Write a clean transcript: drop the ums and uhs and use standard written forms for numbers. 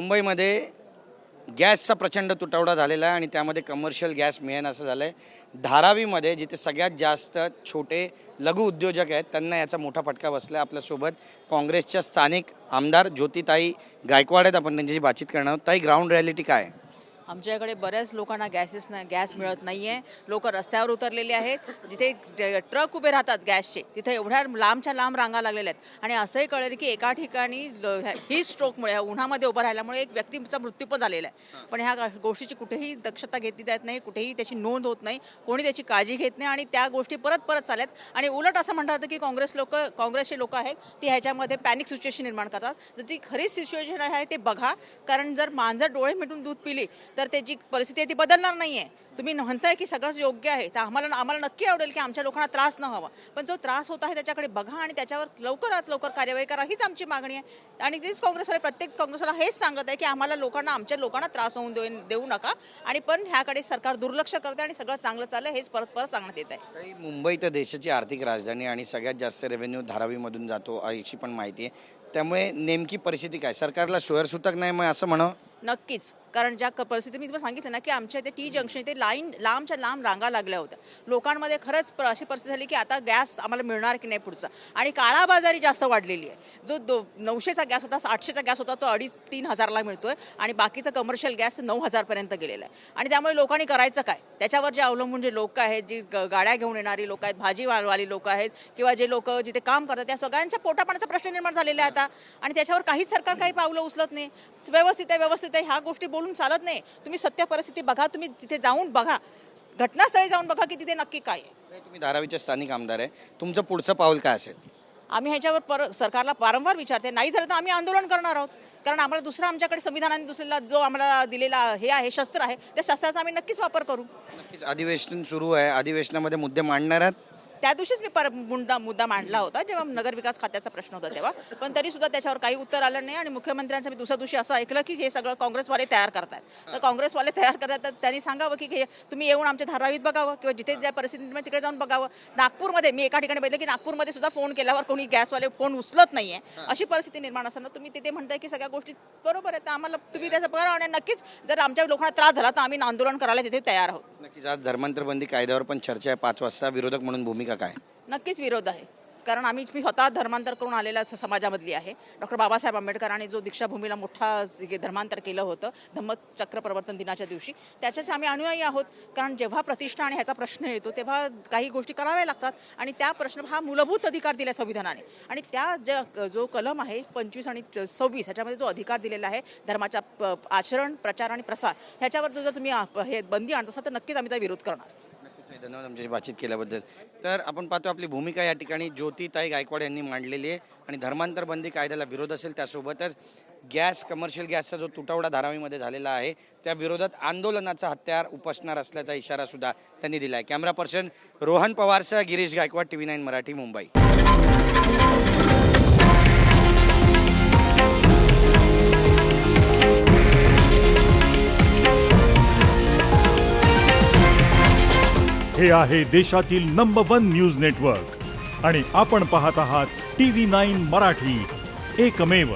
मुंबईमध्ये गॅसचा प्रचंड तुटवडा झालेला आहे आणि त्यामध्ये कमर्शियल गॅस मिळेन असं झालं आहे. धारावीमध्ये जिथे सगळ्यात जास्त छोटे लघु उद्योजक आहेत त्यांना याचा मोठा फटका बसला आहे. आपल्यासोबत काँग्रेसच्या स्थानिक आमदार ज्योतिताई गायकवाड आहेत. आपण त्यांच्याशी बातचीत करणार आहोत. ताई, ग्राउंड रिॲलिटी काय आहे? आमच्याकडे बऱ्याच लोकांना गॅस मिळत नाही आहे. लोक रस्त्यावर उतरलेले आहेत. जिथे ट्रक उभे राहतात गॅसचे तिथे एवढ्या लांबच्या लांब रांगा लागलेल्या आहेत. आणि असंही कळलं की एका ठिकाणी ही स्ट्रोकमुळे उन्हामध्ये उभं राहिल्यामुळे एक व्यक्तीचा मृत्यू पण झालेला आहे. पण ह्या गोष्टीची कुठेही दक्षता घेतली जात नाही, कुठेही त्याची नोंद होत नाही, कोणी त्याची काळजी घेत नाही आणि त्या गोष्टी परत चालल्यात. आणि उलट असं म्हणतात की काँग्रेसचे लोक आहेत ती ह्याच्यामध्ये पॅनिक सिच्युएशन निर्माण करतात. जर ती खरी सिच्युएशन आहे ते बघा, कारण जर मांजर डोळे मिटून दूध पिली तर त्याची परिस्थिती आहे ती बदलणार नाही आहे. तुम्ही म्हणताय की सगळंच योग्य आहे, तर आम्हाला नक्की आवडेल की आमच्या लोकांना त्रास न व्हावा, पण जो त्रास होत आहे त्याच्याकडे बघा आणि त्याच्यावर लवकरात लवकर कार्यवाही करा, हीच आमची मागणी आहे. आणि तेच प्रत्येक काँग्रेसवाला हेच सांगत आहे की आम्हाला आमच्या लोकांना त्रास होऊन देऊ नका. आणि पण ह्याकडे सरकार दुर्लक्ष करते आणि सगळं चांगलं चाललं हेच परत सांगण्यात येत आहे. मुंबई तर देशाची आर्थिक राजधानी आणि सगळ्यात जास्त रेव्हेन्यू धारावीमधून जातो अशी पण माहिती आहे. त्यामुळे नेमकी परिस्थिती काय? सरकारला सोयरसूतक नाही मग असं म्हणावं? नक्कीच, कारण ज्या परिस्थिती मी तुम्हाला सांगितलं ना की आमच्या इथे टी जंक्शन इथे लांबच्या लांब रांगा लागल्या होत्या. लोकांमध्ये खरंच अशी परिस्थिती झाली की आता गॅस आम्हाला मिळणार की नाही पुढचा. आणि काळाबाजारी जास्त वाढलेली आहे. जो 900चा गॅस होता, 800चा गॅस होता, तो 2,500-3 हजारला मिळतोय आणि बाकीचा कमर्शियल गॅस 9,000 पर्यंत गेलेला आहे. आणि त्यामुळे लोकांनी करायचं काय? त्याच्यावर जे अवलंबून जे लोक आहेत, जी गाड्या घेऊन येणारी लोक आहेत, भाजीवाली लोक आहेत किंवा जे लोक जिथे काम करतात, त्या सगळ्यांच्या पोटापाण्याचा प्रश्न निर्माण झालेला आहे आता. आणि त्याच्यावर काहीच सरकार काही पावलं उचलत नाही. व्यवस्थित आहे ह्या गोष्टी बोलून चालत नाही. तुम्ही सत्य परिस्थिती बघा, तुम्ही तिथे जाऊन बघा, घटनास्थळी जाऊन बघा की तिथे नक्की काय आहे. तुम्ही धारावीचे स्थानिक आमदार आहे, तुमचं पुढचं पाऊल काय असेल? आम्ही ह्याच्यावर सरकारला वारंवार विचारते, नाही झालं तर आम्ही आंदोलन करणार आहोत. कारण आम्हाला दुसरा आमच्याकडे संविधानाने दुसऱ्याला जो आम्हाला दिलेला हे आहे शस्त्र आहे, त्या शस्त्राचा आम्ही नक्कीच वापर करू. नक्कीच अधिवेशन सुरू आहे, अधिवेशनामध्ये मुद्दे मांडणार आहात? त्या दिवशीच मी मुद्दा मांडला होता जेव्हा नगरविकास खात्याचा प्रश्न होता तेव्हा, पण तरी सुद्धा त्याच्यावर काही उत्तर आलं नाही. आणि मुख्यमंत्र्यांचं मी दुसऱ्या दिवशी असं ऐकलं की हे सगळं काँग्रेसवाले तयार करतात. तर काँग्रेसवाले तयार करतात तर त्यांनी सांगावं की तुम्ही येऊन आमच्या धारावीत बघावं किंवा जिथे ज्या परिस्थितीमध्ये तिकडे जाऊन बघावं. नागपूरमध्ये मी एका ठिकाणी बघितलं की नागपूरमध्ये सुद्धा फोन केल्यावर कोणी गॅसवाले फोन उचलत नाहीये. अशी परिस्थिती निर्माण असताना तुम्ही तिथे म्हणताय की सगळ्या गोष्टी बरोबर आहेत, तर आम्हाला तुम्ही त्याचं बघा. आणि नक्कीच जर आमच्या लोकांना त्रास झाला तर आम्ही आंदोलन करायला तिथे तयार आहोत. नक्कीच. आज धर्मांतर बंदी कायद्यावर पण चर्चा आहे 5 वाजता, विरोधक म्हणून भूमिका काय? नक्कीच विरोध आहे, कारण मी स्वतः धर्मांतर करून आलेल्या समाजामधली आहे. डॉक्टर बाबासाहेब आंबेडकरांनी जो दीक्षाभूमीला मोठा धर्मांतर केलं होतं धम्मचक्र प्रवर्तन दिनाच्या दिवशी, त्याच्याच आम्ही अनुयायी आहोत. कारण जेव्हा प्रतिष्ठा आणि ह्याचा प्रश्न येतो तेव्हा काही गोष्टी कराव्या लागतात आणि त्या प्रश्न हा मूलभूत अधिकार दिला संविधानाने. आणि त्या जो कलम आहे 25 आणि 26 ह्याच्यामध्ये जो अधिकार दिलेला आहे धर्माच्या आचरण, प्रचार आणि प्रसार, ह्याच्यावर जर तुम्ही हे बंदी आणत असाल तर नक्कीच आम्ही त्याचा विरोध करणार. धन्यवाद आमच्याशी बातचीत केल्याबद्दल. तर आपण पाहतो आपली भूमिका या ठिकाणी ज्योतिताई गायकवाड यांनी मांडलेली आहे. आणि धर्मांतर बंदी कायद्याला विरोध असेल, त्यासोबतच कमर्शियल गॅसचा जो तुटवडा धारावीमध्ये झालेला आहे त्या विरोधात आंदोलनाचा हत्यार उपसणार असल्याचा इशारा सुद्धा त्यांनी दिला आहे. कॅमेरा पर्सन रोहन पवारसह गिरीश गायकवाड, TV9 मराठी, मुंबई. हे आहे देशातील नंबर 1 न्यूज नेटवर्क आणि आपण पाहत आहात TV9 मराठी, एकमेव.